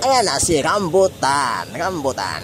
Ayan na si Rambutan. Rambutan.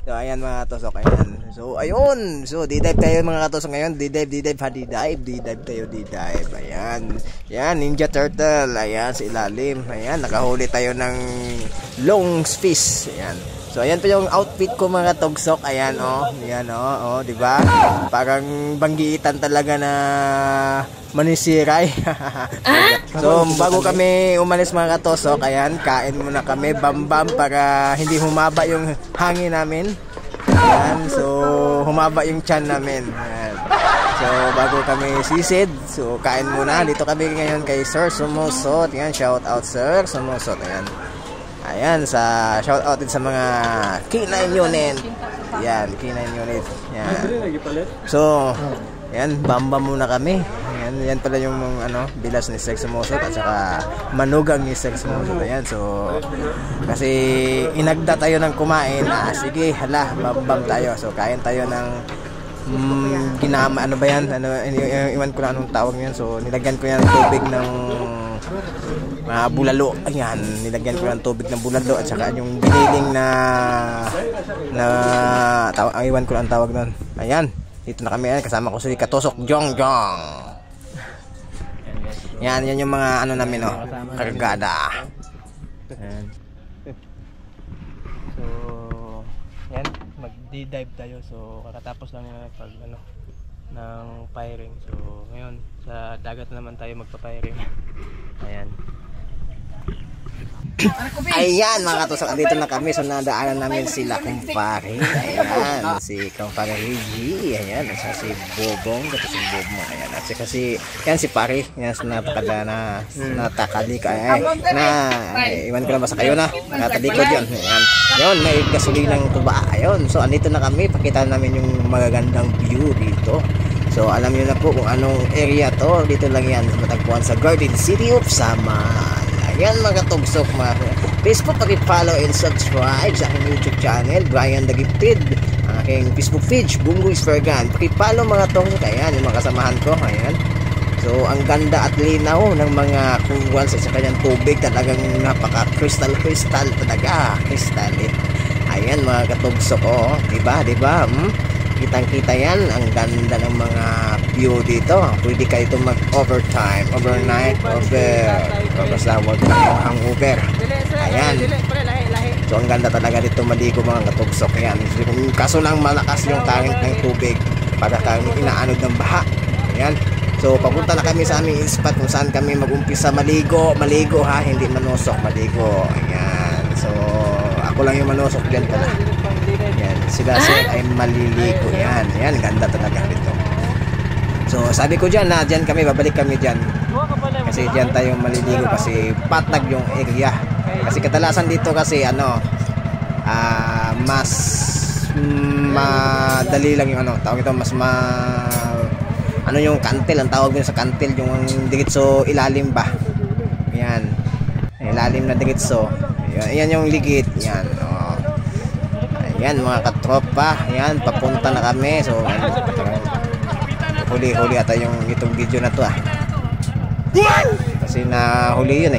So ayan mga katusok, ayan. So ayun. So di-dive tayo mga katusok ngayon. Di-dive tayo. Ayan. Yan, Ninja Turtle. Ayan, sa ilalim. Ayan, nakahuli tayo ng long fish. Ayan. So ayan pa yung outfit ko mga tugsok. Ayan oh. Ayan oh, di ba? Parang banggiitan talaga na manisiray. So bago kami umalis mga katusok, ayan, kain muna kami bambam para hindi humaba yung hangin namin. Ayan, so humaba yung tiyan namin. Ayan. So bago kami sisid, so kain muna. Dito kami ngayon kay Sir Sumusot. Ayan, shout out Sir Sumusot. Ayan. Ayan, sa shout out din sa mga K9 unit. Ayan, K9 unit. Ayan. So, ayan, bamba muna kami. Ayan, yan pala yung ano, bilas ni Sex Sumusot at saka manugang ni Sex Sumusot. Ayan, so kasi inagda tayo ng kumain. Sige, hala, bambam tayo. So, kain tayo ng ginama, ano ba yan? Ano, iwan ko na anong tawag niyan. So, nilagyan ko yan ng tubig ng bulalo. Ayan, nilagyan ko ng tubig ng bulalo at saka yung giniling na iwan ko lang ang tawag nun. Ayan, dito na kami. Ayan, kasama ko si Katusok Jong. Yan yung mga ano namin, oh, kargada. Ayan. So, yan, mag-dive tayo. So, kakatapos lang nila ng firing. So, ngayon, sa dagat naman tayo magpa-firing. Ayan. Ayan mga katusok, dito na kami. So nadaanan namin sila kumpare. Ayan, si kumpare Reggie. Ayan, at si Bobong. At si Bobong. Ayan, at si yan si pare. Yan, napakada na natakali ka. Iwan ko na ba sa kayo na nakatalikod yun. Ayan, yun, may gasolinang tuba. Ayun, so andito na kami. Pakita namin yung magagandang view dito. So alam niyo na po kung anong area to. Dito lang yan, matagpuan sa Garden City of Samar. Ayan mga tugsok, mga Facebook, paki-follow and subscribe sa aking YouTube channel, Brian the Gifted. Ang aking Facebook page, Bungoy Sfergan. Paki-follow mga tugsok. Ayan, yung mga kasamahan ko. Ayan. So ang ganda at linaw ng mga kungwals at sa kanyang tubig. Talagang napaka-crystal talaga. Crystalline. Ayan mga katugsok, oh. Diba? Kitang-kita yan. Ang ganda ng mga view dito. Pwede kayo ito mag-overtime, overnight, basta wag ang Uber. Ayan. So ang ganda talaga dito maligo mga katugsok. Ayan. Kaso lang malakas yung current ng tubig para kami inaanod ng baha. Ayan. So papunta na kami sa aming spot kung saan kami mag-umpisa maligo ha, hindi manusok, maligo. Ayan. So ako lang yung manusok dyan pala. Yan, sila ay maliligo. Yan, ganda talaga dito. So sabi ko dyan na dyan kami, babalik kami dyan. Kasi dyan tayo maliligo kasi patag yung area. Kasi kadalasan dito kasi mas madali lang yung tawag ito, mas yung kantil, ang tawag din sa kantil, yung diretso ilalim ba. Yan, ilalim na diretso. Yan yung ligid. Yan, yan mga katropa, yan papunta na kami. So huli ata yung itong video na to kasi nahuli yun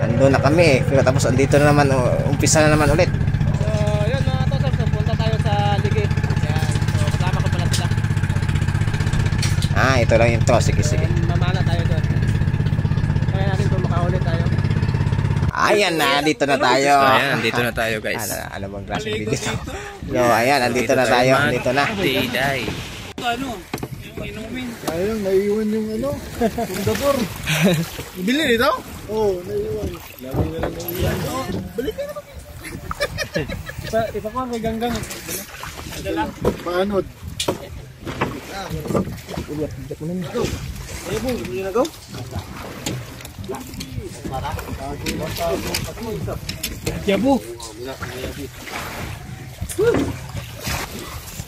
ando na kami pero tapos andito na naman, umpisa na naman ulit. So yun mga katusok, so punta tayo sa ligid. Yan, so kasama ko pala sila. Ito lang yung to, sige mamana tayo doon, kaya natin kung makahuli tayo. Ayan na, dito na tayo. Ayan, dito na tayo guys. Ano bang klaseng video to? So ayan, andito na tayo. Andito na. Diday. Ano? Yung inumin. Ayun, naiwan yung yung dabor. Bili nito? Oo, naiwan. Lagi na lang naiwan. Balik na naman. Ipakuha kay Ganggang. Paanod. Ayaw mo, bili na go? Yabu.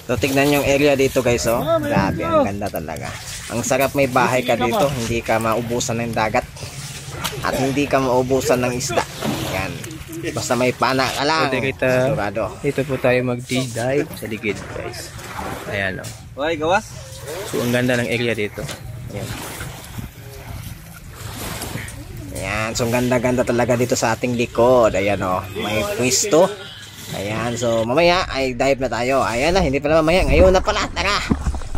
So tignan yung area dito guys, oh. Grabe, ang ganda talaga. Ang sarap, may bahay ka dito, hindi ka maubusan ng dagat at hindi ka maubusan ng isda. Yan. Basta may pana ka lang. Sigurado. Dito po tayo mag-dive sa ligid guys. Ayan Hoy, gawas. So ang ganda ng area dito. Ayan. Ayan, so ganda-ganda talaga dito sa ating likod. Ayan o, may pwesto. Ayan, so mamaya ay dive na tayo. Ayan na, hindi pala mamaya, ngayon na pala, tara.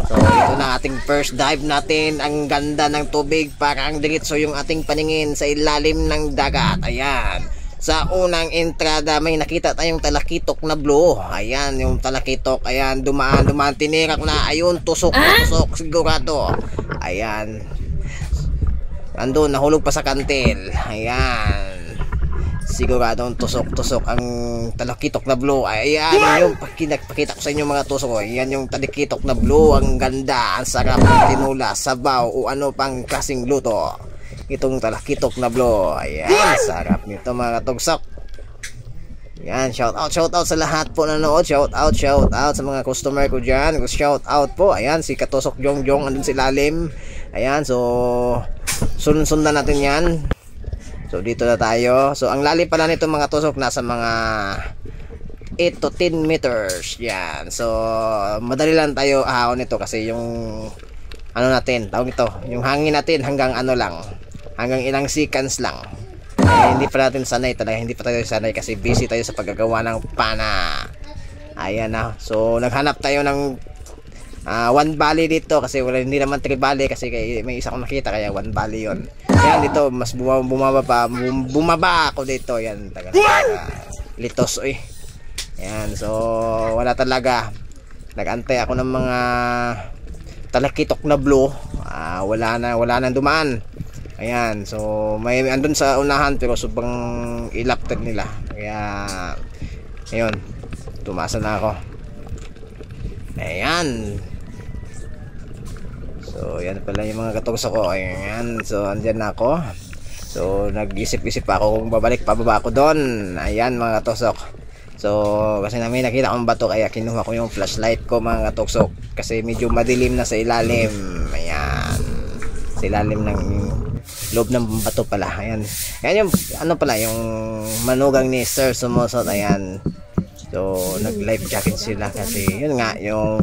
So ito na ating first dive natin. Ang ganda ng tubig, parang diretso yung ating paningin sa ilalim ng dagat. Ayan, sa unang entrada may nakita tayong talakitok na blue. Ayan, yung talakitok, ayan, dumaan, tinirak na. Ayun, tusok sigurado. Ayan, andun, nahulog pa sa kantil. Ayan, siguradong tusok ang talakitok na blue. Ayan, yung pakita ko sa inyo mga tusok. Ayan yung talakitok na blue. Ang ganda, ang sarap ng tinula, sabaw o ano pang kasing luto. Itong talakitok na blue. Ayan, sarap nito mga tugsok. Ayan, shout out sa lahat po na nanood. Shout out sa mga customer ko dyan. Shout out po. Ayan, si Katusok Jong andun sa ilalim. Ayan, so sundan natin yan. So dito na tayo. So ang lalim pala nito mga tusok, nasa mga 8 to 10 meters. Yan. So madali lang tayo ahon nito kasi yung ano natin, tawag ito, yung hangin natin hanggang ano lang, hanggang ilang seconds lang. Hindi pa natin sanay talaga, hindi pa tayo sanay kasi busy tayo sa paggagawa ng pana. Ayan na. So naghanap tayo ng one valley dito kasi wala, hindi naman 3 valley kasi may isa akong nakita kaya one valley yon. Ayan, dito mas bumaba ako dito. Yan, taga litos Ayan, so wala talaga. Nag-antay ako ng mga talakitok na blue. Wala nang dumaan. Ayan, so may andun sa unahan pero sobrang ilaptag nila. Kaya ayun, tumasa na ako. Ayan. So yan pala yung mga katugsok ko. Ayan, so andyan na ako. So nag-isip-isip pa ako kung babalik pababa ako doon. Ayan mga katugsok. So kasi namin nakita akong bato kaya kinuha ko yung flashlight ko mga katugsok. Kasi medyo madilim na sa ilalim. Ayan, sa ilalim ng loob ng bato pala. Ayan, ayan yung ano pala, yung manugang ni Sir Sumusot. Ayan, so nag life jacket sila kasi yun nga, yung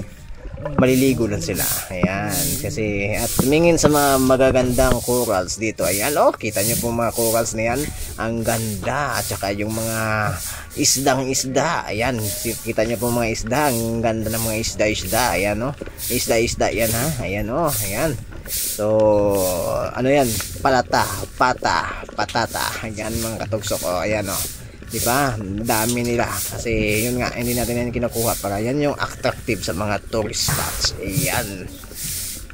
maliligo lang sila. Ayan, kasi at tumingin sa mga magagandang corals dito. Ayan, kita nyo po mga corals na yan, ang ganda. At saka yung mga isda. Ayan, kita nyo po mga isda, ang ganda ng mga isda. Ayan isda yan ha. Ayan ayan. So ano yan, patata. Ayan mga katugsok. Ayan diba, dami nila kasi yun nga, hindi natin yan kinukuha para yan yung attractive sa mga tourist spots. Ayan,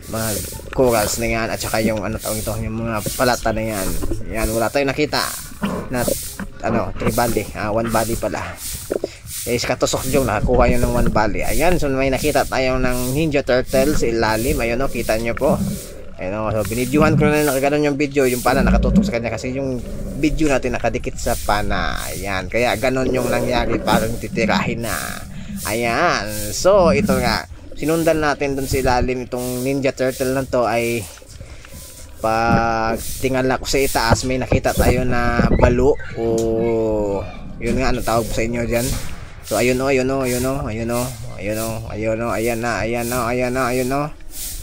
mga corals na yan at saka yung ano tawag ito, yung mga palata na yan. Ayan, wala tayong nakita na ano, 3 bali, 1 bali pala. Si Katusok Jong nakakuha yun ng 1 bali. Ayan, so may nakita tayo ng ninja turtle sa ilalim. Ayun kita nyo po. Ayun, so binidyuhan ko na nakaganon yung video, yung pana nakatutok sa kanya kasi yung video natin nakadikit sa pana. Ayan, kaya ganon yung nangyari, parang titirahin na. Ayan, so ito nga, sinundan natin dun sa ilalim itong ninja turtle na to. Ay pag tingala ko sa itaas may nakita tayo na balo o yun nga, ano tawag sa inyo dyan. So ayun ayan na.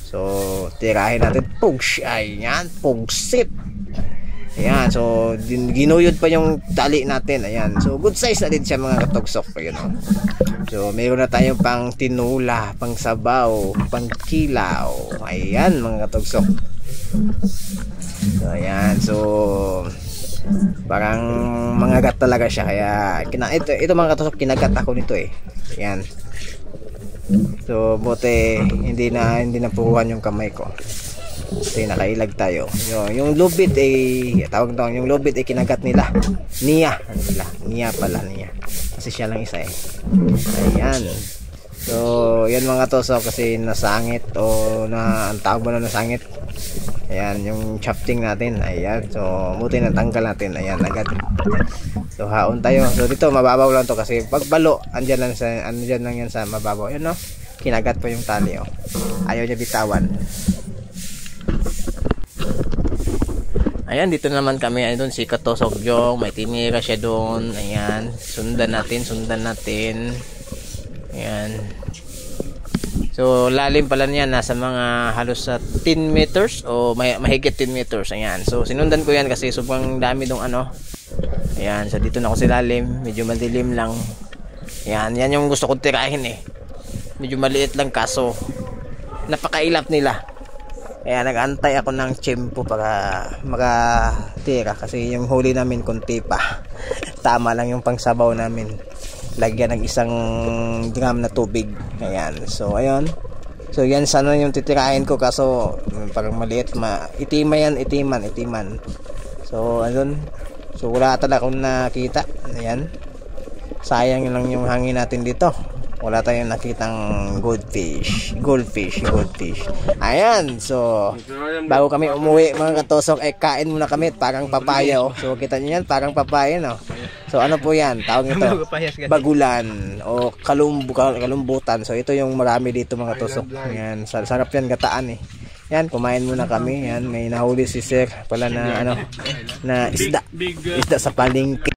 So tirahin natin. Pugs, ayan, pugsit. Ayan, so ginuyod pa yung tali natin. Ayan, so good size na din siya mga katugsok. Ayan, so mayroon na tayong pang tinula, pang sabaw, pang kilaw. Ayan mga katugsok. So ayan, so parang mangagat talaga siya. Kaya ito mga katugsok, kinagat ako nito Ayan. So buti hindi na puhuhan yung kamay ko. Kasi nakailag tayo. Yung lubid tawag daw, yung lubid kinagat nila. Niya pala. Kasi siya lang isa Ayan. So yan mga tusok, kasi nasangit o na ang tawag mo na nasangit. Ayan yung chafting natin. Ayan, so buti natanggal natin. Ayan agad. So haon tayo. So dito mababaw lang to kasi pag balo andyan lang yan sa mababaw. Yun kinagat pa yung tali ayaw niya bitawan. Ayan, dito naman kami. Doon si Katusok Jong, may tinira siya doon. Ayan, sundan natin. Ayan, So lalim pala niya, nasa mga halos sa 10 meters o mahigit 10 meters. Ayan. So sinundan ko yan kasi sobrang dami dong ano. Ayan, so dito na ako sa lalim, medyo madilim lang. Ayan, yan yung gusto kong tirahin eh. Medyo maliit lang kaso napakailap nila. Kaya nag-antay ako ng tiyempo para makatira kasi yung huli namin konti pa. Tama lang yung pangsabaw namin. Lagyan ng 1 drum na tubig. Ayan. So ayun. So yan sana yung titirahin ko kaso parang maliit, itiman. So ayun. So wala talaga akong nakita. Ayan. Sayang lang yung hangin natin dito. Wala tayong nakitang goldfish. Ayan. So bago kami umuwi mga katusok, kain muna kami. Parang papaya oh. So kita nyo yan, parang papaya no. So ano po yan? Tawag ito bagulan o kalumbutan. So ito yung marami dito mga tusok. Ayan. Sarap yan, gataan eh. Yan, kumain muna kami. Yan, may nahuli si Sir pala na ano, na isda sa palengke.